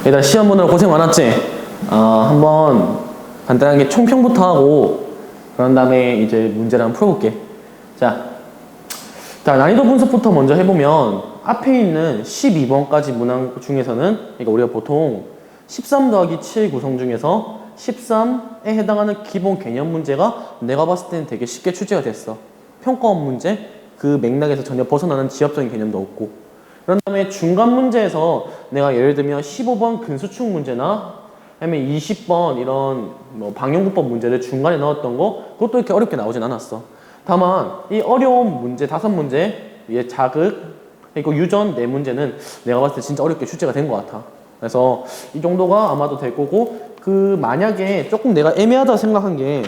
일단 시험 보느라 고생 많았지? 한번 간단하게 총평부터 하고 그런 다음에 이제 문제를 한번 풀어볼게. 자, 난이도 분석부터 먼저 해보면 앞에 있는 12번까지 문항 중에서는 그러니까 우리가 보통 13 더하기 7 구성 중에서 13에 해당하는 기본 개념 문제가 내가 봤을 때는 되게 쉽게 출제가 됐어. 평가원 문제, 그 맥락에서 전혀 벗어나는 지엽적인 개념도 없고, 그런 다음에 중간 문제에서 내가 예를 들면 15번 근수축 문제나 아니면 20번 이런 뭐 방정구법 문제를 중간에 넣었던 거, 그것도 이렇게 어렵게 나오진 않았어. 다만 이 어려운 문제 5문제, 자극, 그리고 유전 4문제는 내가 봤을 때 진짜 어렵게 출제가 된 것 같아. 그래서 이 정도가 아마도 될 거고, 만약에 조금 내가 애매하다 생각한 게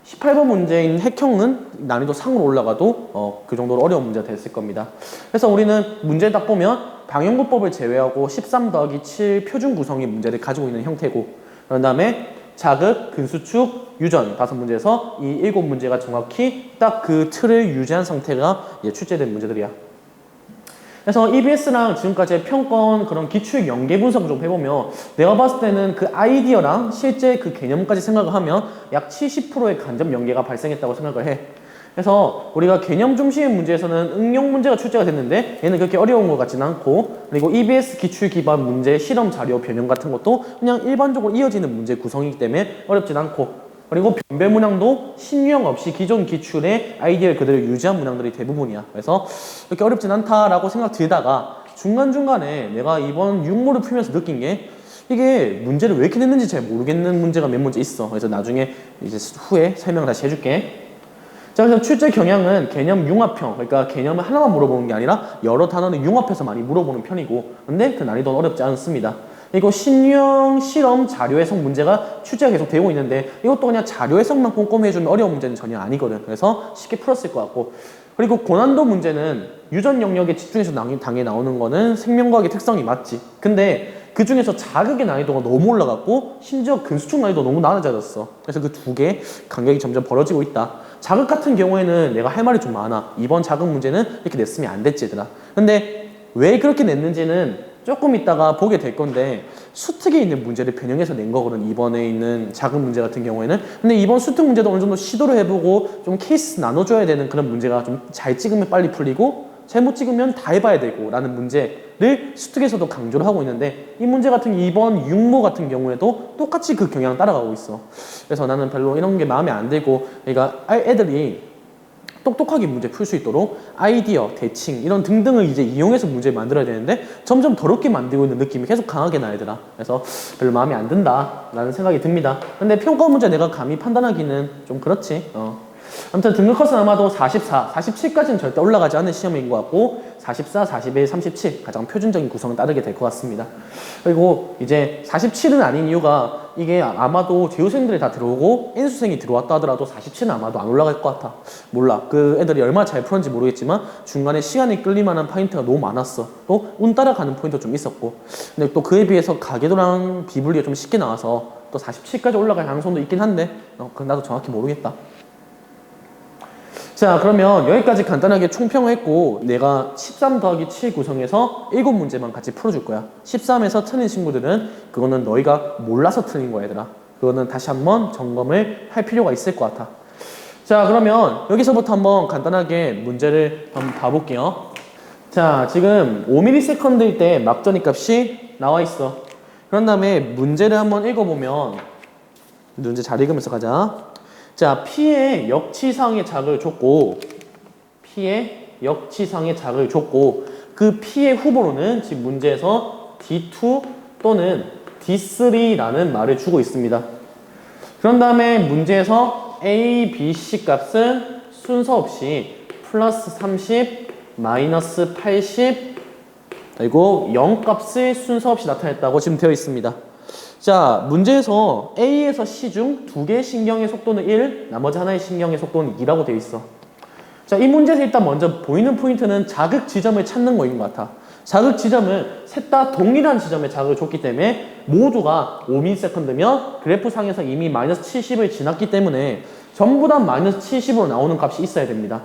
18번 문제인 핵형은 난이도 상으로 올라가도 그 정도로 어려운 문제가 됐을 겁니다. 그래서 우리는 문제 딱 보면 방정구법을 제외하고 13 더하기 7 표준 구성의 문제를 가지고 있는 형태고, 그런 다음에 자극, 근수축, 유전 5문제에서 이 7문제가 정확히 딱 그 틀을 유지한 상태가 출제된 문제들이야. 그래서 EBS랑 지금까지의 평가원 그런 기출 연계 분석 좀 해보면 내가 봤을 때는 그 아이디어랑 실제 그 개념까지 생각을 하면 약 70%의 간접 연계가 발생했다고 생각을 해. 그래서 우리가 개념 중심의 문제에서는 응용 문제가 출제가 됐는데 얘는 그렇게 어려운 것 같지는 않고, 그리고 EBS 기출 기반 문제, 실험 자료 변형 같은 것도 그냥 일반적으로 이어지는 문제 구성이기 때문에 어렵진 않고, 그리고 변별 문항도 신유형 없이 기존 기출의 아이디어를 그대로 유지한 문항들이 대부분이야. 그래서 그렇게 어렵진 않다라고 생각 들다가 중간중간에 내가 이번 육모를 풀면서 느낀 게 이게 문제를 왜 이렇게 냈는지 잘 모르겠는 문제가 몇 문제 있어. 그래서 나중에 이제 후에 설명을 다시 해줄게. 자, 그래서 출제 경향은 개념 융합형, 그러니까 개념을 하나만 물어보는 게 아니라 여러 단어를 융합해서 많이 물어보는 편이고, 근데 그 난이도는 어렵지 않습니다. 그리고 신유형 실험 자료 해석 문제가 출제가 계속 되고 있는데 이것도 그냥 자료 해석만 꼼꼼히 해주면 어려운 문제는 전혀 아니거든. 그래서 쉽게 풀었을 것 같고, 그리고 고난도 문제는 유전 영역에 집중해서 당연히 나오는 거는 생명과학의 특성이 맞지. 근데 그 중에서 자극의 난이도가 너무 올라갔고 심지어 근수축 난이도가 너무 낮아졌어. 그래서 그 두 개 간격이 점점 벌어지고 있다. 자극 같은 경우에는 내가 할 말이 좀 많아. 이번 자극 문제는 이렇게 냈으면 안 됐지 얘들아. 근데 왜 그렇게 냈는지는 조금 이따가 보게 될 건데, 수특에 있는 문제를 변형해서 낸 거거든, 이번에 있는 자극 문제 같은 경우에는. 근데 이번 수특 문제도 어느 정도 시도를 해보고 좀 케이스 나눠줘야 되는 그런 문제가 좀 잘 찍으면 빨리 풀리고 잘못 찍으면 다 해봐야 되고 라는 문제를 수특에서도 강조를 하고 있는데, 이 문제 같은 이번 육모 같은 경우에도 똑같이 그 경향을 따라가고 있어. 그래서 나는 별로 이런 게 마음에 안 들고, 그러니까 애들이 똑똑하게 문제 풀 수 있도록 아이디어, 대칭 이런 등등을 이제 이용해서 문제를 만들어야 되는데 점점 더럽게 만들고 있는 느낌이 계속 강하게 나야 되나. 그래서 별로 마음에 안 든다 라는 생각이 듭니다. 근데 평가 문제 내가 감히 판단하기는 좀 그렇지. 아무튼 등급 컷은 아마도 44, 47까지는 절대 올라가지 않는 시험인 것 같고 44, 41, 37 가장 표준적인 구성을 따르게 될 것 같습니다. 그리고 이제 47은 아닌 이유가 이게 아마도 재우생들이 다 들어오고 인수생이 들어왔다 하더라도 47은 아마도 안 올라갈 것 같아. 몰라. 그 애들이 얼마나 잘 풀었는지 모르겠지만 중간에 시간이 끌릴만한 포인트가 너무 많았어. 또 운 따라가는 포인트도 좀 있었고, 근데 또 그에 비해서 가계도랑 비분리가 좀 쉽게 나와서 또 47까지 올라갈 가능성도 있긴 한데 나도 정확히 모르겠다. 자, 그러면 여기까지 간단하게 총평했고 내가 13 더하기 7 구성해서 7문제만 같이 풀어줄 거야. 13에서 틀린 친구들은 그거는 너희가 몰라서 틀린 거야 얘들아. 그거는 다시 한번 점검을 할 필요가 있을 것 같아. 자, 그러면 여기서부터 한번 간단하게 문제를 한번 봐볼게요. 자, 지금 5ms일 때 막전이 값이 나와 있어. 그런 다음에 문제를 한번 읽어보면, 문제 잘 읽으면서 가자. 자, P의 역치상의 자극을 줬고, 그 P의 후보로는 지금 문제에서 D2 또는 D3라는 말을 주고 있습니다. 그런 다음에 문제에서 A, B, C 값은 순서 없이 플러스 30, 마이너스 80, 그리고 0 값을 순서 없이 나타냈다고 지금 되어 있습니다. 자, 문제에서 A에서 C 중 2개의 신경의 속도는 1, 나머지 하나의 신경의 속도는 2라고 되어 있어. 자, 이 문제에서 일단 먼저 보이는 포인트는 자극 지점을 찾는 거인 것 같아. 자극 지점을 셋 다 동일한 지점에 자극을 줬기 때문에 모두가 5ms면 그래프 상에서 이미 마이너스 70을 지났기 때문에 전부 다 마이너스 70으로 나오는 값이 있어야 됩니다.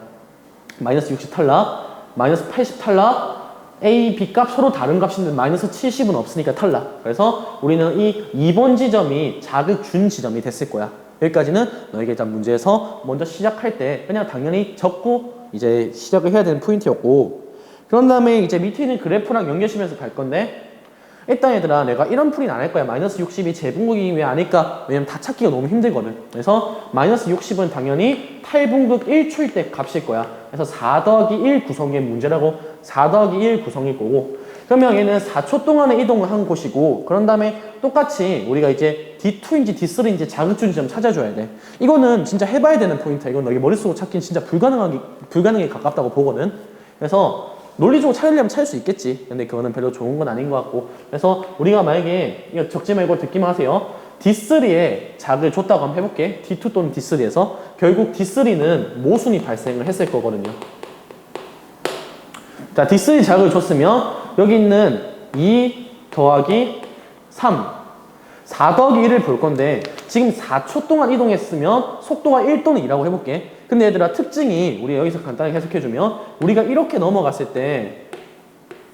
마이너스 60 탈락, 마이너스 80 탈락, A, B 값 서로 다른 값인데 마이너스 70은 없으니까 탈락. 그래서 우리는 이 2번 지점이 자극준 지점이 됐을 거야. 여기까지는 너에게 일단 문제에서 먼저 시작할 때 그냥 당연히 적고 이제 시작을 해야 되는 포인트였고, 그런 다음에 이제 밑에 있는 그래프랑 연결시면서 갈 건데, 일단 얘들아 내가 이런 풀이는 안 할 거야. 마이너스 60이 제분극이 왜 안 할까? 왜냐면 다 찾기가 너무 힘들거든. 그래서 마이너스 60은 당연히 탈분극 1초일 때 값일 거야. 그래서 4 더하기 1 구성의 문제라고 4 더하기 1 구성일 거고, 그러면 얘는 4초 동안에 이동을 한 곳이고, 그런 다음에 똑같이 우리가 이제 D2인지 D3인지 자극준 지점 찾아줘야 돼. 이거는 진짜 해봐야 되는 포인트야. 이건 너희 머릿속으로 찾기는 진짜 불가능에 가깝다고 보거든. 그래서 논리적으로 찾으려면 찾을 수 있겠지. 근데 그거는 별로 좋은 건 아닌 것 같고. 그래서 우리가 만약에 이거 적지 말고 듣기만 하세요. D3에 자극을 줬다고 한번 해볼게. D2 또는 D3에서 결국 D3는 모순이 발생을 했을 거거든요. 자, D3 자극을 줬으면 여기 있는 2 더하기 3 4 더하기 1을 볼 건데, 지금 4초 동안 이동했으면 속도가 1 또는 2라고 해볼게. 근데 얘들아 특징이, 우리 여기서 간단하게 해석해주면, 우리가 이렇게 넘어갔을 때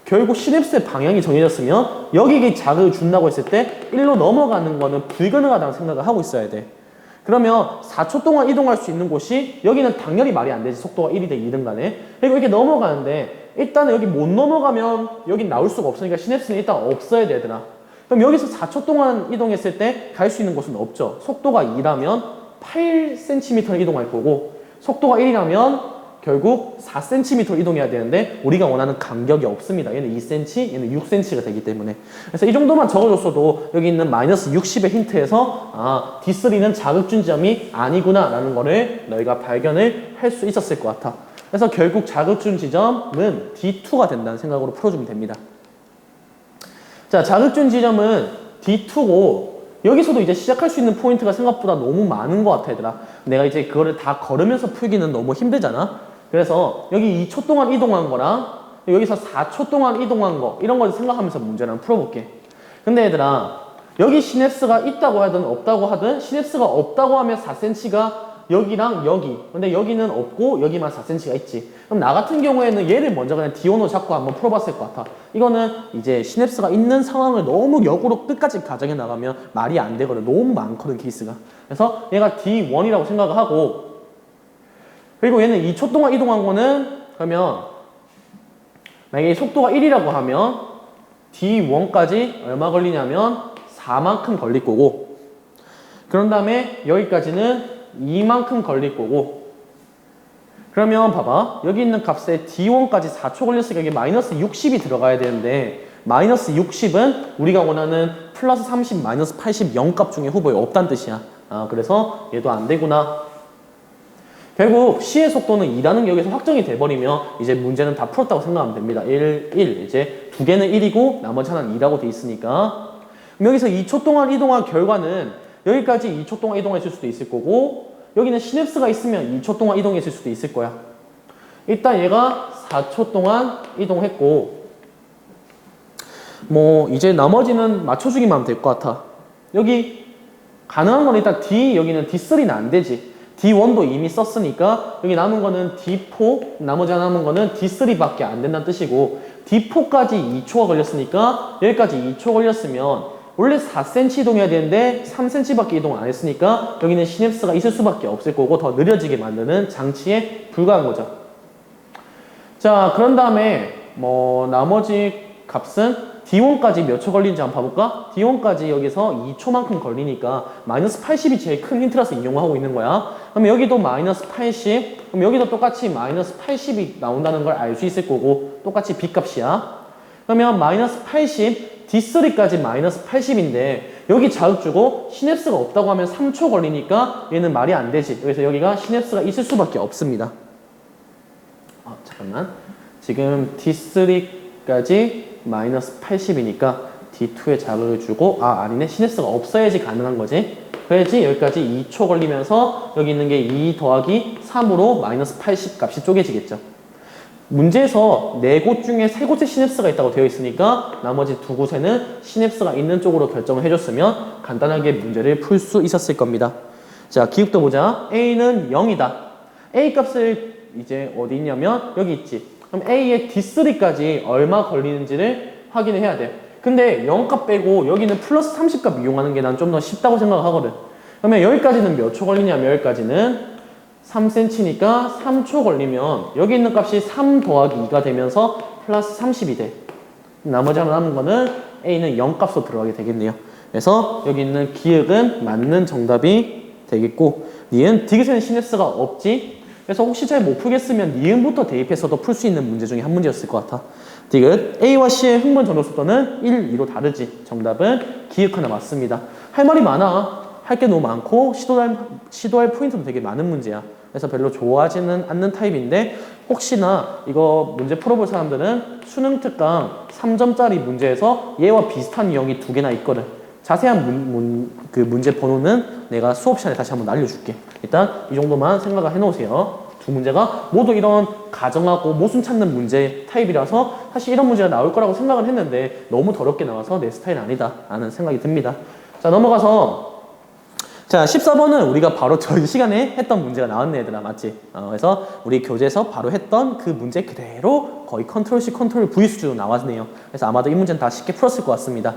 결국 시냅스의 방향이 정해졌으면 여기에 자극을 준다고 했을 때 1로 넘어가는 거는 불가능하다는 생각을 하고 있어야 돼. 그러면 4초 동안 이동할 수 있는 곳이 여기는 당연히 말이 안 되지. 속도가 1이든 2든 간에. 그리고 이렇게 넘어가는데 일단은 여기 못 넘어가면 여긴 나올 수가 없으니까 시냅스는 일단 없어야 되더라. 그럼 여기서 4초 동안 이동했을 때 갈 수 있는 곳은 없죠. 속도가 2라면 8cm 이동할 거고, 속도가 1이라면 결국 4cm 이동해야 되는데 우리가 원하는 간격이 없습니다. 얘는 2cm, 얘는 6cm가 되기 때문에. 그래서 이 정도만 적어줬어도 여기 있는 마이너스 60의 힌트에서 아, D3는 자극준 지점이 아니구나 라는 거를 너희가 발견을 할 수 있었을 것 같아. 그래서 결국 자극준 지점은 D2가 된다는 생각으로 풀어주면 됩니다. 자, 자극준 지점은 D2고, 여기서도 이제 시작할 수 있는 포인트가 생각보다 너무 많은 것 같아, 얘들아. 내가 이제 그거를 다 걸으면서 풀기는 너무 힘들잖아. 그래서 여기 2초 동안 이동한 거랑 여기서 4초 동안 이동한 거, 이런 걸 생각하면서 문제를 한번 풀어볼게. 근데 얘들아, 여기 시냅스가 있다고 하든 없다고 하든, 시냅스가 없다고 하면 4cm가 여기랑 여기, 근데 여기는 없고 여기만 4cm가 있지. 그럼 나 같은 경우에는 얘를 먼저 그냥 D1로 잡고 한번 풀어봤을 것 같아. 이거는 이제 시냅스가 있는 상황을 너무 역으로 끝까지 가정해 나가면 말이 안 되거든. 너무 많거든, 케이스가. 그래서 얘가 D1이라고 생각을 하고, 그리고 얘는 2초 동안 이동한 거는, 그러면 만약에 속도가 1이라고 하면 D1까지 얼마 걸리냐면 4만큼 걸릴 거고, 그런 다음에 여기까지는 2만큼 걸릴 거고, 그러면 봐봐, 여기 있는 값에 D1까지 4초 걸렸으니까 이게 마이너스 60이 들어가야 되는데, 마이너스 60은 우리가 원하는 플러스 30, 마이너스 80 0값 중에 후보에 없다는 뜻이야. 아, 그래서 얘도 안 되구나. 결국 C의 속도는 2라는 게 여기서 확정이 돼버리면 이제 문제는 다 풀었다고 생각하면 됩니다. 1, 1. 이제 두 개는 1이고 나머지 하나는 2라고 돼 있으니까. 그럼 여기서 2초 동안 이동한 결과는 여기까지 2초 동안 이동했을 수도 있을 거고, 여기는 시냅스가 있으면 2초 동안 이동했을 수도 있을 거야. 일단 얘가 4초 동안 이동했고, 뭐 이제 나머지는 맞춰주기만 하면 될 것 같아. 여기 가능한 건 일단 D, 여기는 D3는 안 되지. D1도 이미 썼으니까 여기 남은 거는 D4, 나머지 남은 거는 D3밖에 안 된다는 뜻이고, D4까지 2초가 걸렸으니까 여기까지 2초 걸렸으면 원래 4cm 이동해야 되는데 3cm밖에 이동 안 했으니까 여기는 시냅스가 있을 수밖에 없을 거고 더 느려지게 만드는 장치에 불과한 거죠. 자, 그런 다음에 뭐 나머지 값은 D1까지 몇 초 걸리는지 한번 봐볼까? D1까지 여기서 2초만큼 걸리니까 마이너스 80이 제일 큰 힌트라서 인용하고 있는 거야. 그럼 여기도 마이너스 80, 그럼 여기도 똑같이 마이너스 80이 나온다는 걸 알 수 있을 거고, 똑같이 B값이야. 그러면 마이너스 80, D3까지 마이너스 80인데 여기 자극 주고 시냅스가 없다고 하면 3초 걸리니까 얘는 말이 안 되지. 그래서 여기가 시냅스가 있을 수밖에 없습니다. 잠깐만. 지금 D3까지 마이너스 80이니까 D2에 자극을 주고, 아니네. 시냅스가 없어야지 가능한 거지. 그래야지 여기까지 2초 걸리면서 여기 있는 게 2 더하기 3으로 마이너스 80 값이 쪼개지겠죠. 문제에서 4곳 중에 3곳에 시냅스가 있다고 되어 있으니까 나머지 2곳에는 시냅스가 있는 쪽으로 결정을 해줬으면 간단하게 문제를 풀 수 있었을 겁니다. 자, 기억도 보자. A는 0이다. A 값을 이제 어디 있냐면 여기 있지. 그럼 A의 D3까지 얼마 걸리는지를 확인을 해야 돼. 근데 0값 빼고 여기는 플러스 30값 이용하는 게 난 좀 더 쉽다고 생각하거든. 그러면 여기까지는 몇 초 걸리냐면 여기까지는 3cm니까 3초 걸리면 여기 있는 값이 3 더하기 2가 되면서 플러스 30이 돼. 나머지 하나 남은 거는 A는 0값으로 들어가게 되겠네요. 그래서 여기 있는 기역은 맞는 정답이 되겠고 니은 디귿에는 시내스가 없지. 그래서 혹시 잘 못 풀겠으면 니은부터 대입해서도 풀 수 있는 문제 중에 한 문제였을 것 같아. 디귿 A와 C의 흥분 전도 속도는 1, 2로 다르지. 정답은 기역 하나 맞습니다. 할 말이 많아. 할 게 너무 많고 시도할 포인트도 되게 많은 문제야. 그래서 별로 좋아하지는 않는 타입인데 혹시나 이거 문제 풀어볼 사람들은 수능 특강 3점짜리 문제에서 얘와 비슷한 유형이 2개나 있거든. 자세한 그 문제 번호는 내가 수업 시간에 다시 한번 알려줄게. 일단 이 정도만 생각을 해놓으세요. 두 문제가 모두 이런 가정하고 모순 찾는 문제 타입이라서 사실 이런 문제가 나올 거라고 생각을 했는데 너무 더럽게 나와서 내 스타일 아니다 라는 생각이 듭니다. 자, 넘어가서 자, 14번은 우리가 바로 전 시간에 했던 문제가 나왔네, 얘들아. 맞지? 그래서 우리 교재에서 바로 했던 그 문제 그대로 거의 컨트롤 C, 컨트롤 V 수준으로 나왔네요. 그래서 아마도 이 문제는 다 쉽게 풀었을 것 같습니다.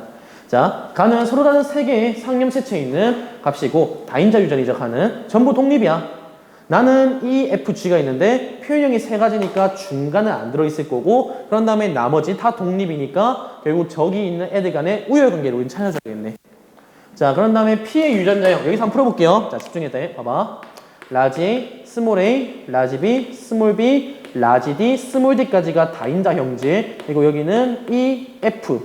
자, 가는 서로 다른 세 개의 상념체체에 있는 값이고 다인자 유전이죠. 가는 전부 독립이야. 나는 이 FG가 있는데 표현형이 세 가지니까 중간은 안 들어있을 거고 그런 다음에 나머지 다 독립이니까 결국 저기 있는 애들 간의 우열관계를 우린 찾아줘야겠네. 자, 그런 다음에 P의 유전자형 여기서 한번 풀어볼게요. 자, 집중해서 봐봐. 라지 A, 스몰 a, 라지 B, 스몰 b, 라지 D, 스몰 d까지가 다인자 형질. 그리고 여기는 E, F.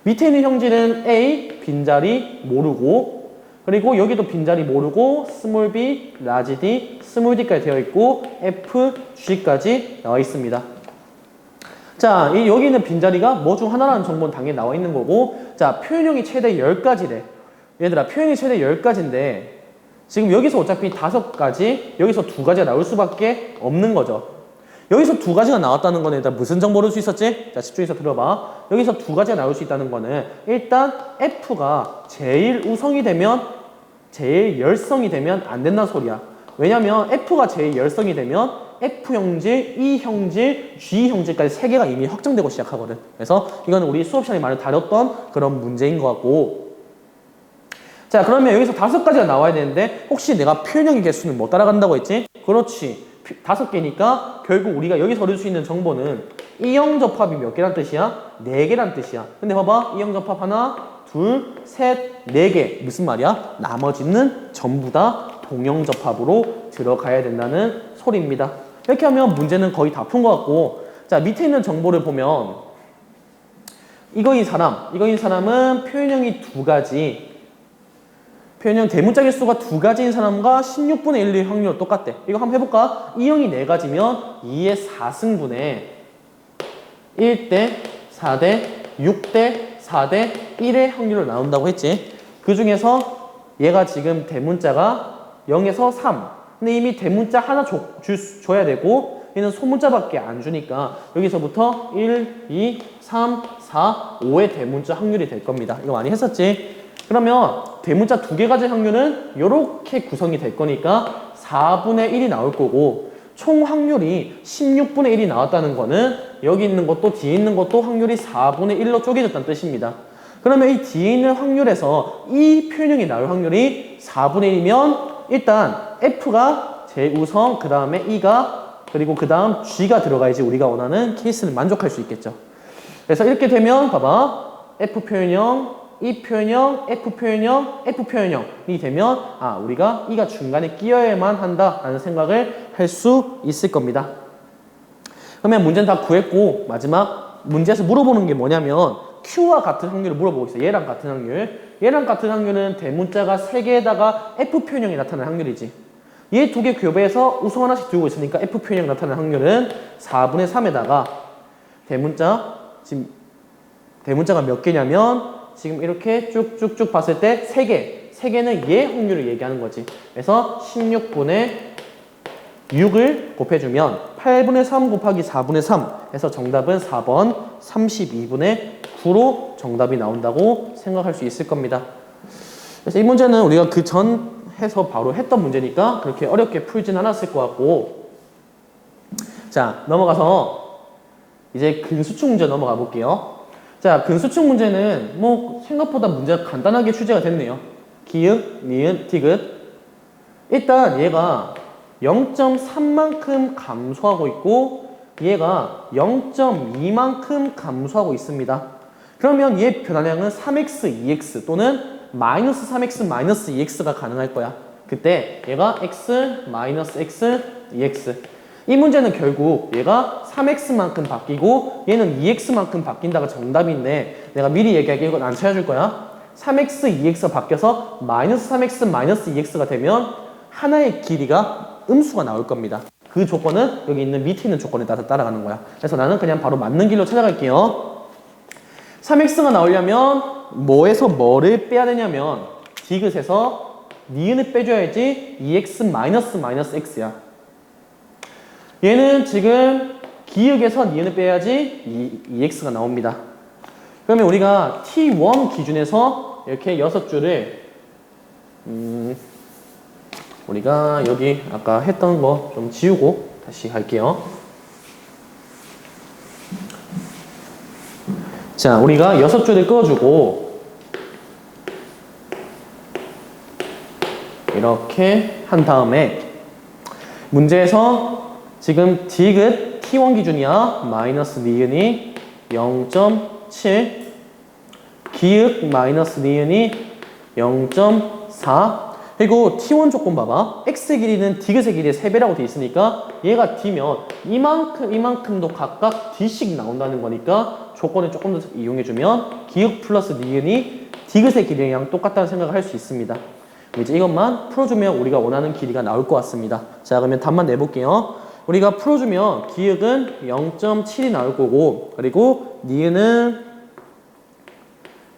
밑에 있는 형질은 A, 빈자리 모르고 그리고 여기도 빈자리 모르고 스몰 b, 라지 D, 스몰 d까지 되어 있고 F, G까지 나와 있습니다. 자, 여기 있는 빈자리가 뭐 중 하나라는 정보는 당연히 나와 있는 거고 자, 표현형이 최대 10가지래. 얘들아, 표현이 최대 10가지인데 지금 여기서 어차피 5가지, 여기서 2가지가 나올 수밖에 없는 거죠. 여기서 2가지가 나왔다는 거는 일단 무슨 정보를 줄 수 있었지? 자, 집중해서 들어봐. 여기서 2가지가 나올 수 있다는 거는 일단 F가 제일 우성이 되면, 제일 열성이 되면 안 된다는 소리야. 왜냐면 F가 제일 열성이 되면 F 형질, E 형질, G 형질까지 3개가 이미 확정되고 시작하거든. 그래서 이거는 우리 수업 시간에 많이 다뤘던 그런 문제인 것 같고 자, 그러면 여기서 5가지가 나와야 되는데 혹시 내가 표현형의 개수는 못 따라간다고 했지? 그렇지. 5개니까 결국 우리가 여기서 얻을 수 있는 정보는 이형 접합이 몇 개란 뜻이야? 4개란 뜻이야. 근데 봐봐. 이형 접합 하나, 둘, 셋, 4개. 무슨 말이야? 나머지는 전부 다 동형 접합으로 들어가야 된다는 소리입니다. 이렇게 하면 문제는 거의 다 푼 것 같고 자, 밑에 있는 정보를 보면 이거인 사람은 표현형이 2가지 표현형 대문자 개수가 2가지인 사람과 16분의 1의 확률 똑같대. 이거 한번 해볼까? 이형이 4가지면 2의 4승분의 1대 4대 6대 4대 1의 확률로 나온다고 했지. 그 중에서 얘가 지금 대문자가 0에서 3. 근데 이미 대문자 하나 줘야 되고 얘는 소문자밖에 안 주니까 여기서부터 1, 2, 3, 4, 5의 대문자 확률이 될 겁니다. 이거 많이 했었지? 그러면 대문자 2개 가질 확률은 이렇게 구성이 될 거니까 4분의 1이 나올 거고 총 확률이 16분의 1이 나왔다는 거는 여기 있는 것도 뒤에 있는 것도 확률이 4분의 1로 쪼개졌다는 뜻입니다. 그러면 이 뒤에 있는 확률에서 이 표현형이 나올 확률이 4분의 1이면 일단 F가 제일 우선, 그 다음에 E가, 그리고 그 다음 G가 들어가야지 우리가 원하는 케이스를 만족할 수 있겠죠. 그래서 이렇게 되면 봐봐. F 표현형, E 표현형, F 표현형, F 표현형이 되면 우리가 E가 중간에 끼어야만 한다라는 생각을 할 수 있을 겁니다. 그러면 문제는 다 구했고 마지막 문제에서 물어보는 게 뭐냐면 Q와 같은 확률을 물어보고 있어요. 얘랑 같은 확률. 얘랑 같은 확률은 대문자가 3개에다가 F 표현형이 나타나는 확률이지. 얘 2개 교배해서 우성 하나씩 두고 있으니까 F 표현형 나타나는 확률은 4분의 3에다가 지금 대문자가 몇 개냐면 지금 이렇게 쭉쭉쭉 봤을 때 3개. 3개는 얘 확률을 얘기하는 거지. 그래서 16분의 6을 곱해주면 8분의 3 곱하기 4분의 3 해서 정답은 4번 32분의 9로 정답이 나온다고 생각할 수 있을 겁니다. 그래서 이 문제는 우리가 그 전 해서 바로 했던 문제니까 그렇게 어렵게 풀진 않았을 것 같고 자, 넘어가서 이제 근수축 문제 넘어가 볼게요. 자, 근수축 문제는 뭐 생각보다 문제가 간단하게 출제가 됐네요. 기역, 니은, 디귿. 일단 얘가 0.3만큼 감소하고 있고 얘가 0.2만큼 감소하고 있습니다. 그러면 얘 변화량은 3x, 2x 또는 마이너스 3x, 마이너스 2x가 가능할 거야. 그때 얘가 x, 마이너스 x, 2x. 이 문제는 결국 얘가 3x만큼 바뀌고 얘는 2x만큼 바뀐다가 정답인데 내가 미리 얘기할게. 이건 안 찾아줄 거야. 3x, 2x가 바뀌어서 마이너스 3x, 마이너스 2x가 되면 하나의 길이가 음수가 나올 겁니다. 그 조건은 여기 있는 밑에 있는 조건에 따라서 따라가는 거야. 그래서 나는 그냥 바로 맞는 길로 찾아갈게요. 3x가 나오려면 뭐에서 뭐를 빼야 되냐면 디귿에서 니은을 빼줘야지 2x 마이너스 마이너스 x야. 얘는 지금 기역에서 니은을 빼야지 2x가 나옵니다. 그러면 우리가 t1 기준에서 이렇게 6줄을 우리가 여기 아까 했던 거 좀 지우고 다시 할게요. 자, 우리가 6줄을 그어주고 이렇게 한 다음에 문제에서 지금 디귿 t1 기준이야. 마이너스 니은이 0.7 기역 마이너스 니은이 0.4 그리고 t1 조건 봐봐. x 길이는 디귿의 길이의 3배라고 돼 있으니까 얘가 d면 이만큼도 각각 d씩 나온다는 거니까 조건을 조금 더 이용해주면 기역 플러스 니은이 디귿의 길이랑 똑같다는 생각을 할 수 있습니다. 이제 이것만 풀어주면 우리가 원하는 길이가 나올 것 같습니다. 자, 그러면 답만 내볼게요. 우리가 풀어주면 기역은 0.7이 나올 거고 그리고 니은은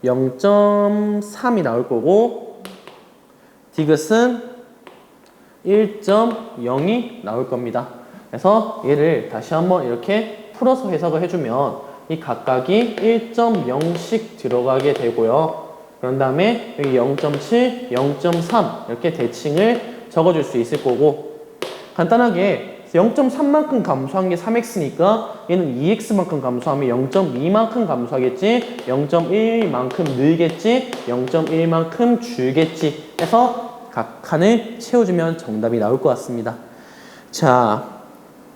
0.3이 나올 거고 디귿은 1.0이 나올 겁니다. 그래서 얘를 다시 한번 이렇게 풀어서 해석을 해주면 이 각각이 1.0씩 들어가게 되고요. 그런 다음에 여기 0.7, 0.3 이렇게 대칭을 적어줄 수 있을 거고 간단하게 0.3만큼 감소한 게 3x니까 얘는 2x만큼 감소하면 0.2만큼 감소하겠지 0.1만큼 늘겠지 0.1만큼 줄겠지 해서 각 칸을 채워주면 정답이 나올 것 같습니다. 자,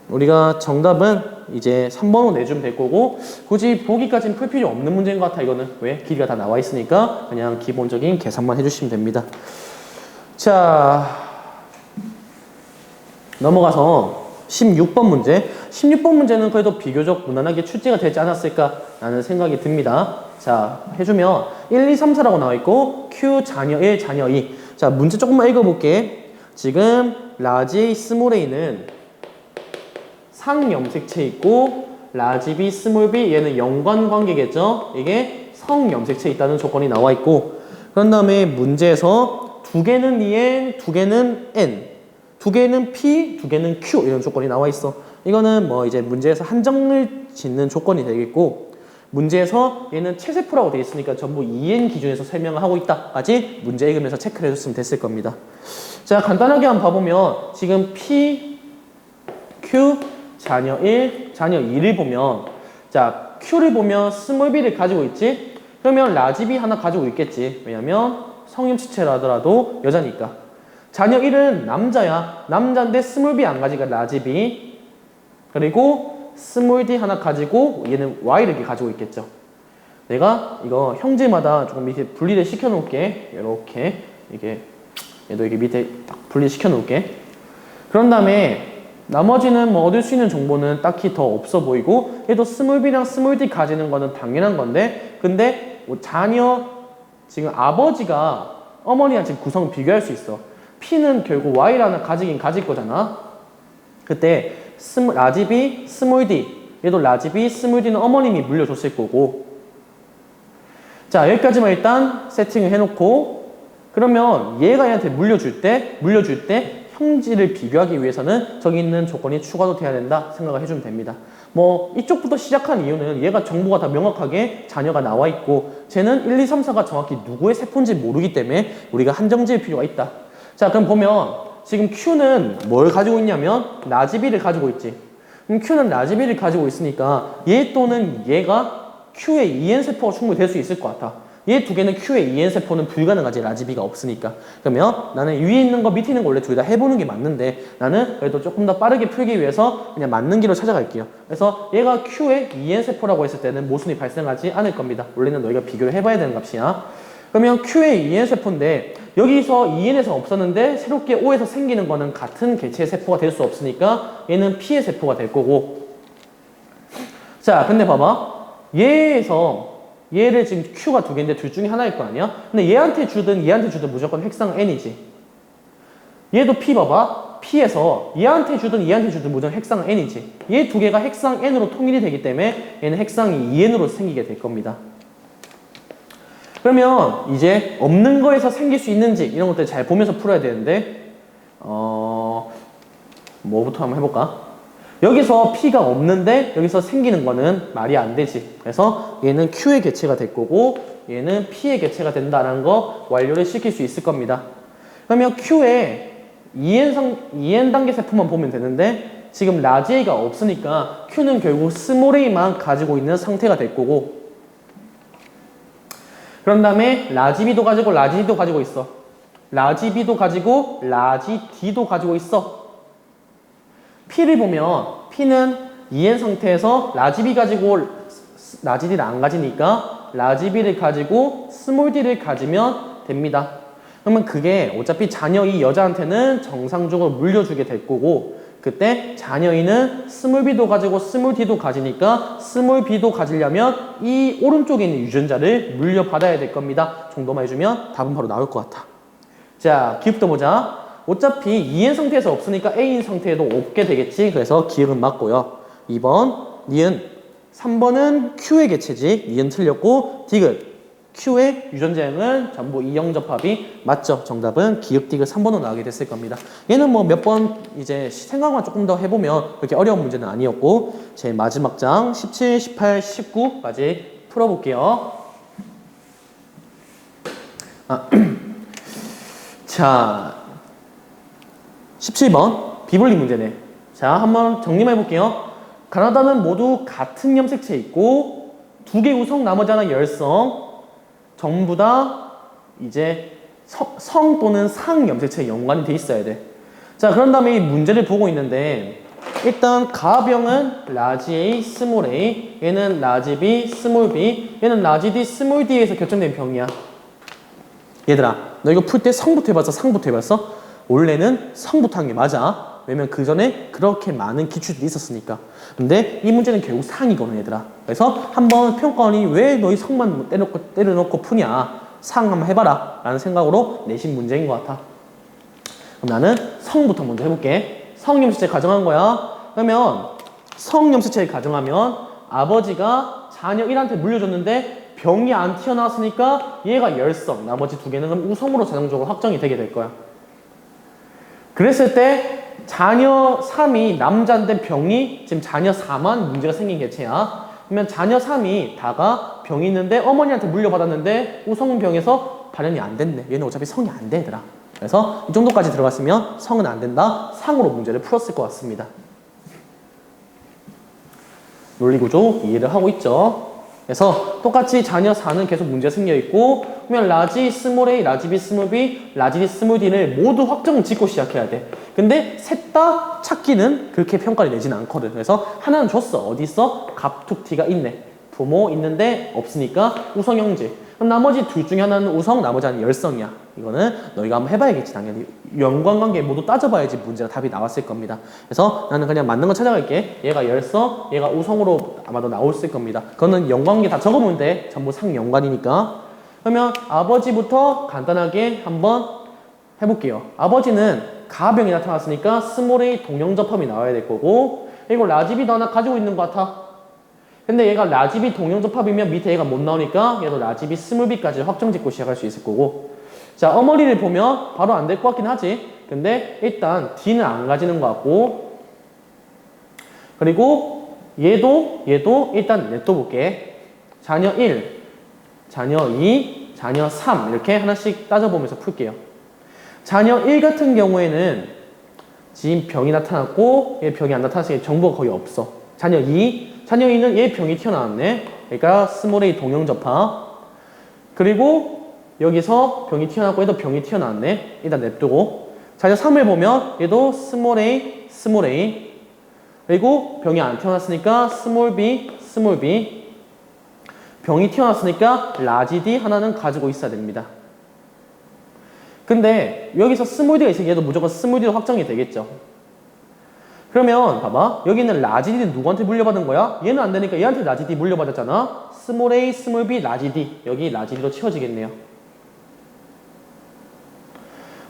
우리가 정답은 이제 3번으로 내주면 될 거고 굳이 보기까지는 풀 필요 없는 문제인 것 같아. 이거는 왜? 길이가 다 나와 있으니까 그냥 기본적인 계산만 해주시면 됩니다. 자, 넘어가서 16번 문제. 16번 문제는 그래도 비교적 무난하게 출제가 되지 않았을까라는 생각이 듭니다. 자, 해주면 1, 2, 3, 4라고 나와 있고 Q 자녀 1, 자녀 2. 자, 문제 조금만 읽어볼게. 지금 라지 A, 스몰 A는 상염색체 있고 라지 B, 스몰 B 얘는 연관관계겠죠. 이게 성염색체 있다는 조건이 나와 있고 그런 다음에 문제에서 두 개는 EN, 두 개는 N 두 개는 P, 두 개는 Q 이런 조건이 나와 있어. 이거는 뭐 이제 문제에서 한정을 짓는 조건이 되겠고 문제에서 얘는 체세포라고 되어 있으니까 전부 EN 기준에서 설명을 하고 있다까지 문제 읽으면서 체크를 해줬으면 됐을 겁니다. 자, 간단하게 한번 봐보면 지금 P, Q, 자녀 1, 자녀 2를 보면 자, Q를 보면 스몰 b를 가지고 있지? 그러면 라지 B 하나 가지고 있겠지. 왜냐면 성염체라 하더라도 여자니까. 자녀 1은 남자야. 남자인데 스몰 b 안 가지니까 라지 B. 그리고 스몰 d 하나 가지고 얘는 Y를 이렇게 가지고 있겠죠. 내가 이거 형제마다 조금 밑에 분리를 시켜 놓을게. 이렇게 이게 얘도 이게 밑에 딱 분리시켜 놓을게. 그런 다음에 나머지는 뭐 얻을 수 있는 정보는 딱히 더 없어 보이고 얘도 스몰 b랑 스몰 d 가지는 거는 당연한 건데 근데 뭐 자녀 지금 아버지가 어머니랑 지금 구성을 비교할 수 있어. P는 결국 Y를 하나 가지긴 가질 거잖아. 그때 라지 B, 스몰 d 얘도 라지 B, 스몰 d는 어머님이 물려줬을 거고 자, 여기까지만 일단 세팅을 해놓고 그러면 얘가 얘한테 물려줄 때 형질을 비교하기 위해서는 저기 있는 조건이 추가도 돼야 된다 생각을 해주면 됩니다. 뭐 이쪽부터 시작한 이유는 얘가 정보가 다 명확하게 자녀가 나와 있고 쟤는 1, 2, 3, 4가 정확히 누구의 세포인지 모르기 때문에 우리가 한정 지을 필요가 있다. 자, 그럼 보면 지금 Q는 뭘 가지고 있냐면 라지 B를 가지고 있지. Q는 라지비를 가지고 있으니까 얘 또는 얘가 Q의 EN세포가 충분히 될 수 있을 것 같아. 얘 두 개는 Q의 EN세포는 불가능하지. 라지비가 없으니까. 그러면 나는 위에 있는 거 밑에 있는 거 원래 둘 다 해보는 게 맞는데 나는 그래도 조금 더 빠르게 풀기 위해서 그냥 맞는 길로 찾아갈게요. 그래서 얘가 Q의 EN세포라고 했을 때는 모순이 발생하지 않을 겁니다. 원래는 너희가 비교를 해봐야 되는 값이야. 그러면 Q의 EN세포인데 여기서 EN에서 없었는데 새롭게 O에서 생기는 거는 같은 개체의 세포가 될 수 없으니까 얘는 P의 세포가 될 거고. 자, 근데 봐봐. 얘를 지금 Q가 두 개인데 둘 중에 하나일 거 아니야? 근데 얘한테 주든 무조건 핵상 N이지. 얘도 P 봐봐. P에서 얘한테 주든 무조건 핵상 N이지. 얘 두 개가 핵상 N으로 통일이 되기 때문에 얘는 핵상이 2N으로 생기게 될 겁니다. 그러면 이제 없는 거에서 생길 수 있는지 이런 것들 잘 보면서 풀어야 되는데 뭐부터 한번 해볼까? 여기서 P가 없는데 여기서 생기는 거는 말이 안 되지. 그래서 얘는 Q의 개체가 될 거고 얘는 P의 개체가 된다는 거 완료를 시킬 수 있을 겁니다. 그러면 Q의 EN 단계 세포만 보면 되는데 지금 라지 A가 없으니까 Q는 결국 스몰 a만 가지고 있는 상태가 될 거고 그런 다음에 라지 B도 가지고 라지 D도 가지고 있어. 라지 B도 가지고 라지 D도 가지고 있어. P를 보면 P는 EN 상태에서 라지 B 가지고 라지 D를 안 가지니까 라지 B를 가지고 스몰 D를 가지면 됩니다. 그러면 그게 어차피 자녀 이 여자한테는 정상적으로 물려주게 될 거고 그때 자녀 이는 스몰 B도 가지고 스몰 D도 가지니까 스몰 B도 가지려면 이 오른쪽에 있는 유전자를 물려받아야 될 겁니다. 정도만 해주면 답은 바로 나올 것 같아. 자, 기억도 보자. 어차피 EN 상태에서 없으니까 A인 상태에도 없게 되겠지. 그래서 기억은 맞고요. 2번, 니은. 3번은 Q의 개체지. 니은 틀렸고, 디귿. Q의 유전자형은 전부 이영접합이 맞죠. 정답은 기억 디귿 3번으로 나오게 됐을 겁니다. 얘는 뭐 몇 번 이제 생각만 조금 더 해보면 그렇게 어려운 문제는 아니었고, 제 마지막 장 17, 18, 19까지 풀어볼게요. 자, 17번 비블리 문제네. 자, 한번 정리해 볼게요. 가나다는 모두 같은 염색체 있고 두 개 우성 나머지 하나 열성 전부 다 이제 성 또는 상 염색체에 연관이 돼 있어야 돼. 자, 그런 다음에 이 문제를 보고 있는데 일단 가병은 라지 A, 스몰 A, 얘는 라지 B, 스몰 B, 얘는 라지 D, 스몰 D에서 결정된 병이야. 얘들아, 너 이거 풀 때 성부터 해봤어? 상부터 해봤어? 원래는 성부터 한 게 맞아. 왜냐면 그 전에 그렇게 많은 기출들이 있었으니까. 근데 이 문제는 결국 상이거든, 얘들아. 그래서 한번 평가원이 왜 너희 성만 때려놓고 푸냐, 상 한번 해봐라 라는 생각으로 내신 문제인 것 같아. 그럼 나는 성부터 먼저 해볼게. 성염색체 가정한 거야. 그러면 성염색체를 가정하면 아버지가 자녀 1한테 물려줬는데 병이 안 튀어나왔으니까 얘가 열성, 나머지 두 개는 그럼 우성으로 자동적으로 확정이 되게 될 거야. 그랬을 때 자녀 3이 남자인데 병이 지금 자녀 4만 문제가 생긴 개체야. 그러면 자녀 3이 다가 병이 있는데 어머니한테 물려받았는데 우성병에서 발현이 안 됐네. 얘는 어차피 성이 안 되더라. 그래서 이 정도까지 들어갔으면 성은 안 된다. 상으로 문제를 풀었을 것 같습니다. 논리구조 이해를 하고 있죠. 그래서 똑같이 자녀 4는 계속 문제가 생겨있고 그러면 라지 스몰 A, 라지 B 스몰 B, 라지 D 스몰 D를 모두 확정을 짓고 시작해야 돼. 근데 셋 다 찾기는 그렇게 평가를 내지는 않거든. 그래서 하나는 줬어. 어디 있어? 갑툭튀가 있네. 부모 있는데 없으니까 우성형제. 그럼 나머지 둘 중에 하나는 우성, 나머지 하나는 열성이야. 이거는 너희가 한번 해봐야겠지. 당연히 연관관계 모두 따져봐야지 문제가 답이 나왔을 겁니다. 그래서 나는 그냥 맞는 거 찾아갈게. 얘가 열성, 얘가 우성으로 아마도 나왔을 겁니다. 그거는 연관관계 다 적어보면 돼. 전부 상연관이니까. 그러면 아버지부터 간단하게 한번 해볼게요. 아버지는 가병이 나타났으니까 스몰 A 동형접합이 나와야 될 거고 그리고 라지 B도 하나 가지고 있는 것 같아. 근데 얘가 라지 B 동형접합이면 밑에 얘가 못 나오니까 얘도 라지 B 스몰 B까지 확정 짓고 시작할 수 있을 거고 자, 어머니를 보면 바로 안 될 것 같긴 하지. 근데 일단 D는 안 가지는 것 같고 그리고 얘도 일단 냅둬볼게. 자녀 1, 자녀 2, 자녀 3 이렇게 하나씩 따져보면서 풀게요. 자녀 1 같은 경우에는 지금 병이 나타났고 얘 병이 안 나타났으니까 정보가 거의 없어. 자녀 2, 자녀 2는 얘 병이 튀어나왔네. 그러니까 스몰 a 동형접합. 그리고 여기서 병이 튀어나왔고 얘도 병이 튀어나왔네. 일단 냅두고 자녀 3을 보면 얘도 스몰 a, 스몰 a. 그리고 병이 안 튀어나왔으니까 스몰 b, 스몰 b. 병이 튀어나왔으니까 라지 d 하나는 가지고 있어야 됩니다. 근데 여기서 스몰 d가 있으니 얘도 무조건 스몰 d로 확정이 되겠죠. 그러면 봐봐. 여기는 라지 d는 누구한테 물려받은 거야? 얘는 안 되니까 얘한테 라지 d 물려받았잖아. 스몰 a, 스몰 b, 라지 d. 여기 라지 d로 채워지겠네요.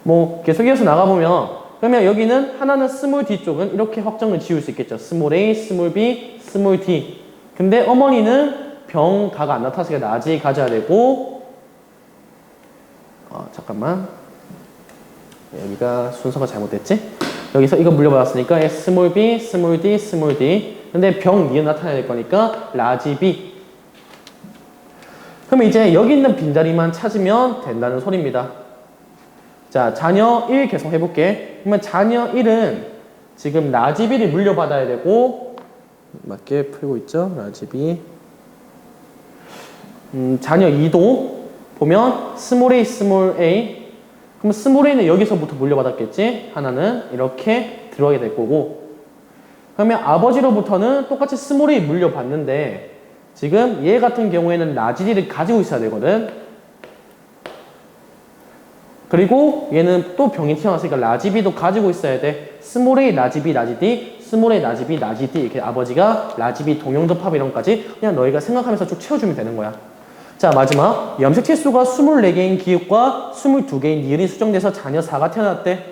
뭐 계속 이어서 나가보면 그러면 여기는 하나는 스몰 d 쪽은 이렇게 확정을 지을 수 있겠죠. 스몰 a, 스몰 b, 스몰 d. 근데 어머니는 병, 가가 안 나타났으니까 라지 가져야 되고 잠깐만. 여기가 순서가 잘못됐지? 여기서 이거 물려받았으니까 스몰 b, 스몰 d, 스몰 d. 근데 병 니은 나타나야 될 거니까 라지 b. 그럼 이제 여기 있는 빈자리만 찾으면 된다는 소리입니다. 자, 자녀 1 계속 해볼게. 그러면 자녀 1은 지금 라지 b를 물려받아야 되고 맞게 풀고 있죠? 라지 b. 자녀 2도 보면 스몰 a, 스몰 a. 그럼 스몰 a는 여기서부터 물려받았겠지? 하나는 이렇게 들어가게 될 거고. 그러면 아버지로부터는 똑같이 스몰 a 물려받는데 지금 얘 같은 경우에는 라지 d를 가지고 있어야 되거든. 그리고 얘는 또 병이 튀어나왔으니까 라지 b도 가지고 있어야 돼. 스몰 a, 라지 b, 라지 d, 스몰 a, 라지 b, 라지 d. 이렇게 아버지가 라지 b 동형접합 이런 것까지 그냥 너희가 생각하면서 쭉 채워주면 되는 거야. 자, 마지막 염색체 수가 24개인 기읍과 22개인 니은이 수정돼서 자녀 4가 태어났대.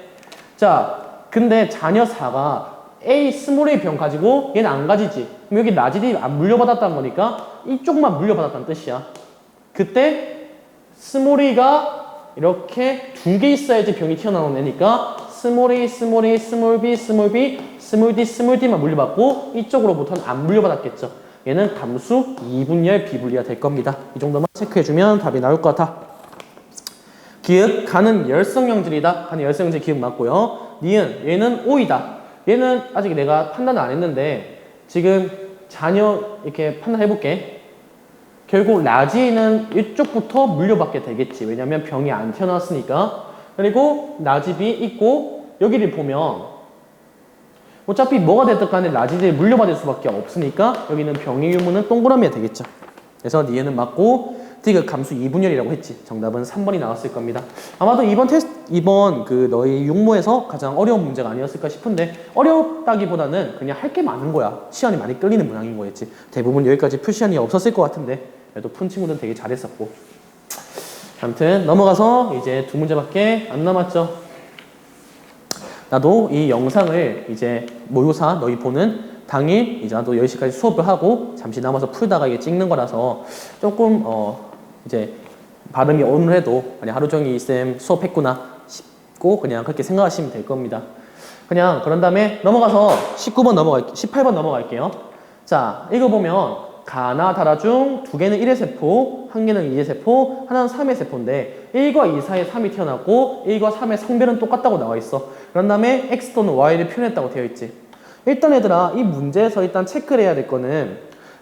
자, 근데 자녀 4가 A, 스몰 A 병 가지고 얘는 안 가지지. 그럼 여기 라지 D 안 물려받았다는 거니까 이쪽만 물려받았다는 뜻이야. 그때 스몰 A가 이렇게 2개 있어야지 병이 튀어나오는 애니까 스몰 A, 스몰 A, 스몰 B, 스몰 B, 스몰 D, 스몰 D만 물려받고 이쪽으로부터는 안 물려받았겠죠. 얘는 감수 2분열 비분리가 될 겁니다. 이 정도만 체크해주면 답이 나올 것 같아. 기읍, 가는 열성형질이다. 가는 열성형질 기읍 맞고요. 니은, 얘는 O이다. 얘는 아직 내가 판단을 안 했는데 지금 자녀 이렇게 판단해볼게. 결국 라지는 이쪽부터 물려받게 되겠지. 왜냐면 병이 안 튀어나왔으니까. 그리고 라지비 있고 여기를 보면 어차피 뭐가 됐든 간에 라지를 물려받을 수밖에 없으니까 여기는 병의 유무는 동그라미가 되겠죠. 그래서 니은은 맞고 디귿 감수 2분열이라고 했지. 정답은 3번이 나왔을 겁니다. 아마도 이번 그 너희 육모에서 가장 어려운 문제가 아니었을까 싶은데 어렵다기보다는 그냥 할 게 많은 거야. 시간이 많이 끌리는 문항인 거였지. 대부분 여기까지 풀 시간이 없었을 것 같은데 그래도 푼 친구들은 되게 잘했었고. 아무튼 넘어가서 이제 2문제밖에 안 남았죠. 나도 이 영상을 이제 모의고사 너희 보는 당일 이제 나도 10시까지 수업을 하고 잠시 남아서 풀다가 이게 찍는 거라서 조금 이제 발음이 오늘해도 아니 하루 종일 쌤 수업했구나 싶고 그냥 그렇게 생각하시면 될 겁니다. 그냥 그런 다음에 넘어가서 18번 넘어갈게요. 자, 읽어보면 가나 다라 중 2개는 1의 세포, 1개는 2의 세포, 하나는 3의 세포인데 1과 2 사이에 3이 태어났고 1과 3의 성별은 똑같다고 나와 있어. 그런 다음에 X 또는 Y를 표현했다고 되어 있지. 일단 얘들아 이 문제에서 일단 체크를 해야 될 거는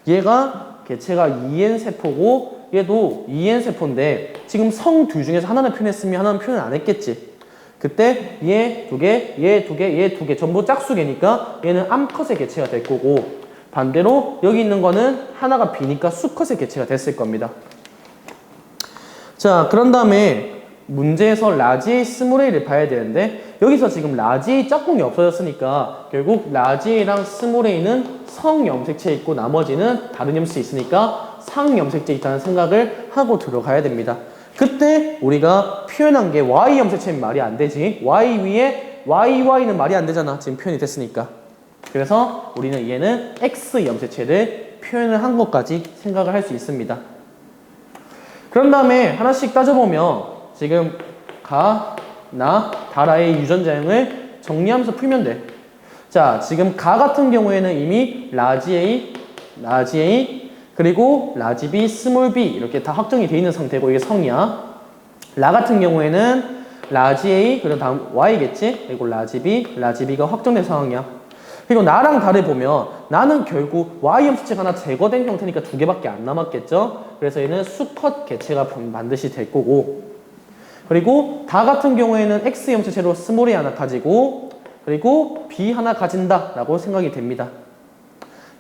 얘가 개체가 2N 세포고 얘도 2N 세포인데 지금 성 둘 중에서 하나는 표현했으면 하나는 표현 안 했겠지. 그때 얘 2개, 얘 2개, 얘 2개 전부 짝수개니까 얘는 암컷의 개체가 될 거고 반대로 여기 있는 거는 하나가 B니까 수컷의 개체가 됐을 겁니다. 자, 그런 다음에 문제에서 라지 스몰 a를 봐야 되는데 여기서 지금 라지 짝꿍이 없어졌으니까 결국 라지랑 스몰 a는 성염색체 있고 나머지는 다른 염색체 있으니까 상염색체 있다는 생각을 하고 들어가야 됩니다. 그때 우리가 표현한 게 Y 염색체는 말이 안 되지. Y 위에 YY는 말이 안 되잖아. 지금 표현이 됐으니까. 그래서 우리는 얘는 X 염색체를 표현을 한 것까지 생각을 할 수 있습니다. 그런 다음에 하나씩 따져보면 지금 가, 나, 다라의 유전자형을 정리하면서 풀면 돼. 자, 지금 가 같은 경우에는 이미 라지 A, 그리고 라지 B, 스몰 B 이렇게 다 확정이 돼 있는 상태고 이게 성이야. 라 같은 경우에는 라지 A, 그리고 다음 Y겠지? 그리고 라지 B, 라지 B가 확정된 상황이야. 그리고 나랑 달을 보면 나는 결국 Y 염수체가 하나 제거된 형태니까 두 개밖에 안 남았겠죠? 그래서 얘는 수컷 개체가 반드시 될 거고, 그리고 다 같은 경우에는 X 염수체로 스몰 a 하나 가지고, 그리고 B 하나 가진다 라고 생각이 됩니다.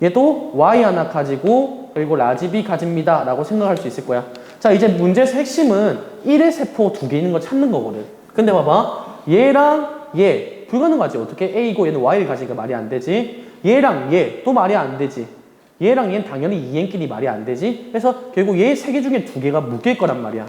얘도 Y 하나 가지고, 그리고 라지 B 가집니다 라고 생각할 수 있을 거야. 자, 이제 문제에서 핵심은 1의 세포 두 개 있는 거 찾는 거거든. 근데 봐봐, 얘랑 얘 불가능하지. 어떻게 A고 얘는 Y를 가지니까 말이 안 되지. 얘랑 얘 또 말이 안 되지. 얘랑 얘는 당연히 2n끼리 말이 안 되지. 그래서 결국 얘 세 개 중에 두 개가 묶일 거란 말이야.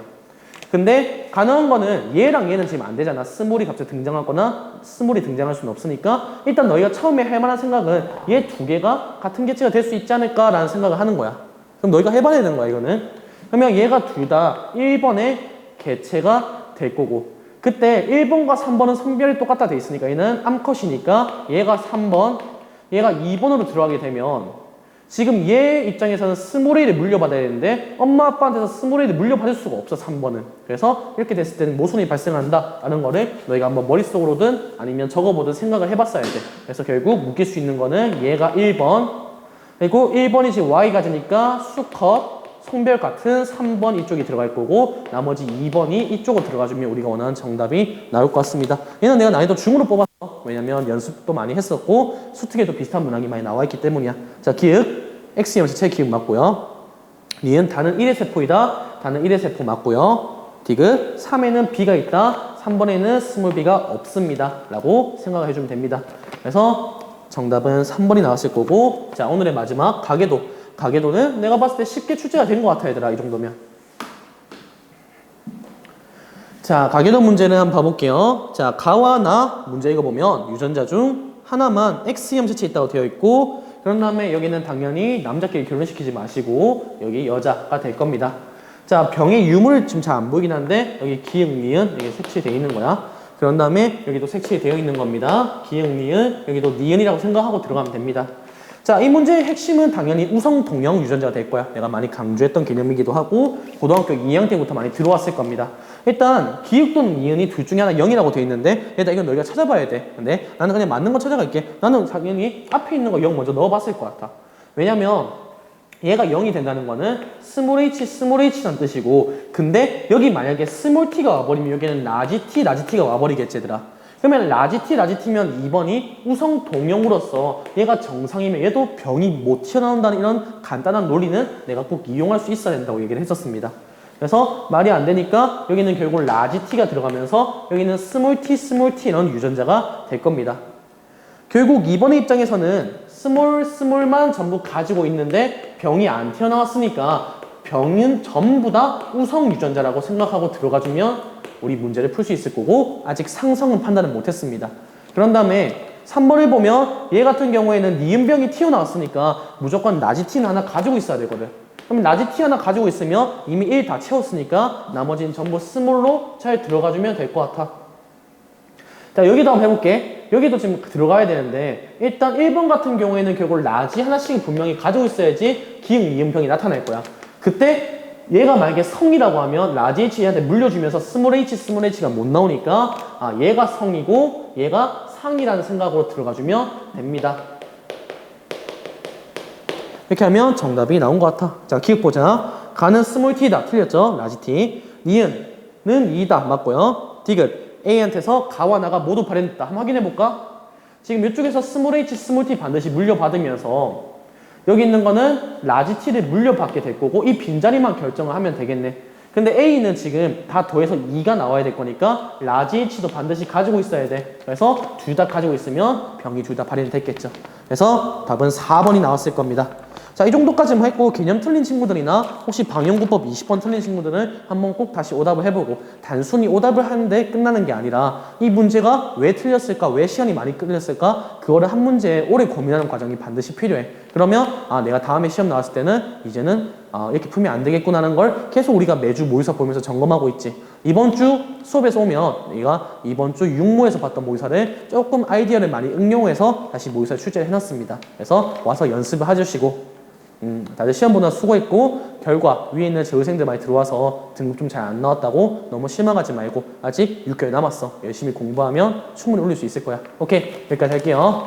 근데 가능한 거는 얘랑 얘는 지금 안 되잖아. 스몰이 갑자기 등장하거나 스몰이 등장할 수는 없으니까 일단 너희가 처음에 할 만한 생각은 얘 두 개가 같은 개체가 될 수 있지 않을까라는 생각을 하는 거야. 그럼 너희가 해봐야 되는 거야, 이거는. 그러면 얘가 둘 다 1번의 개체가 될 거고, 그때 1번과 3번은 성별이 똑같다 돼 있으니까 얘는 암컷이니까 얘가 3번, 얘가 2번으로 들어가게 되면 지금 얘 입장에서는 스몰 a를 물려받아야 되는데 엄마 아빠한테서 스몰 a를 물려받을 수가 없어, 3번은. 그래서 이렇게 됐을 때는 모순이 발생한다 라는 거를 너희가 한번 머릿속으로든 아니면 적어보든 생각을 해봤어야 돼. 그래서 결국 묶일 수 있는 거는 얘가 1번, 그리고 1번이 지금 y 가지니까 수컷 성별 같은 3번 이쪽이 들어갈 거고, 나머지 2번이 이쪽으로 들어가주면 우리가 원하는 정답이 나올 것 같습니다. 얘는 내가 난이도 중으로 뽑았어. 왜냐면 연습도 많이 했었고 수특에도 비슷한 문항이 많이 나와 있기 때문이야. 자, 기억 X 염수체 기억 맞고요. 니은 다는 1의 세포이다. 다는 1의 세포 맞고요. 디귿 3에는 B가 있다. 3번에는 스몰 b가 없습니다 라고 생각을 해주면 됩니다. 그래서 정답은 3번이 나왔을 거고, 자, 오늘의 마지막 가계도. 가계도는 내가 봤을 때 쉽게 출제가 된 것 같아, 얘들아. 이 정도면. 자, 가계도 문제는 한번 봐볼게요. 자, 가와 나 문제 읽어보면 유전자 중 하나만 X 염체체 있다고 되어 있고, 그런 다음에 여기는 당연히 남자끼리 결혼시키지 마시고 여기 여자가 될 겁니다. 자, 병의 유무를 지금 잘 안 보이긴 한데 여기 기역, 니은 여기 색칠되어 있는 거야. 그런 다음에 여기도 색칠되어 있는 겁니다. 기역, 니은 여기도 니은이라고 생각하고 들어가면 됩니다. 자, 이 문제의 핵심은 당연히 우성 동형 유전자가 될 거야. 내가 많이 강조했던 개념이기도 하고 고등학교 2학년 때부터 많이 들어왔을 겁니다. 일단 기역 또는 니은이 둘 중에 하나 0이라고 돼 있는데 일단 이건 너희가 찾아봐야 돼. 근데 나는 그냥 맞는 거 찾아갈게. 나는 당연히 앞에 있는 거 0 먼저 넣어봤을 것 같아. 왜냐면 얘가 0이 된다는 거는 스몰 h라는 뜻이고, 근데 여기 만약에 스몰 t가 와버리면 여기는 라지 t가 와버리겠지, 얘들아. 그러면 라지 t면 2번이 우성 동형으로서 얘가 정상이면 얘도 병이 못 튀어나온다는 이런 간단한 논리는 내가 꼭 이용할 수 있어야 된다고 얘기를 했었습니다. 그래서 말이 안 되니까 여기는 결국 라지 t가 들어가면서 여기는 스몰 t 이런 유전자가 될 겁니다. 결국 2번의 입장에서는 스몰만 전부 가지고 있는데 병이 안 튀어나왔으니까 병은 전부 다 우성 유전자라고 생각하고 들어가주면 우리 문제를 풀 수 있을 거고, 아직 상성은 판단을 못했습니다. 그런 다음에 3번을 보면 얘 같은 경우에는 니은병이 튀어나왔으니까 무조건 라지 t는 하나 가지고 있어야 되거든. 그럼 라지 t 하나 가지고 있으면 이미 1 다 채웠으니까 나머지는 전부 스몰로 잘 들어가주면 될 것 같아. 자, 여기도 한번 해볼게. 여기도 지금 들어가야 되는데 일단 1번 같은 경우에는 결국 라지 하나씩은 분명히 가지고 있어야지 기역 니은병이 나타날 거야. 그때 얘가 만약에 성이라고 하면 라지 h한테 물려주면서 스몰 h가 못 나오니까 얘가 성이고 얘가 상이라는 생각으로 들어가주면 됩니다. 이렇게 하면 정답이 나온 것 같아. 자, 기억 보자. 가는 스몰 t다. 틀렸죠? 라지 t. 니은은 2다. 맞고요. 디귿 A한테서 가와 나가 모두 발현됐다. 한번 확인해 볼까? 지금 이쪽에서 스몰 t 반드시 물려받으면서 여기 있는 거는 라지 t를 물려받게 될 거고 이 빈자리만 결정을 하면 되겠네. 근데 A는 지금 다 더해서 2가 나와야 될 거니까 라지 h도 반드시 가지고 있어야 돼. 그래서 둘 다 가지고 있으면 병이 둘 다 발현이 됐겠죠. 그래서 답은 4번이 나왔을 겁니다. 자, 이 정도까지만 했고 개념 틀린 친구들이나 혹시 방영구법 20번 틀린 친구들은 한번 꼭 다시 오답을 해보고, 단순히 오답을 하는데 끝나는 게 아니라 이 문제가 왜 틀렸을까, 왜 시간이 많이 끌렸을까, 그거를 한 문제에 오래 고민하는 과정이 반드시 필요해. 그러면 내가 다음에 시험 나왔을 때는 이제는 이렇게 풀면 안 되겠구나 하는 걸 계속 우리가 매주 모의사 보면서 점검하고 있지. 이번 주 수업에서 오면 우리가 이번 주 육모에서 봤던 모의사를 조금 아이디어를 많이 응용해서 다시 모의사 출제를 해놨습니다. 그래서 와서 연습을 해주시고 다들 시험보다 수고했고 결과 위에 있는 재우생들 많이 들어와서 등급 좀 잘 안 나왔다고 너무 실망하지 말고 아직 6개월 남았어. 열심히 공부하면 충분히 올릴 수 있을 거야. 오케이, 여기까지 할게요.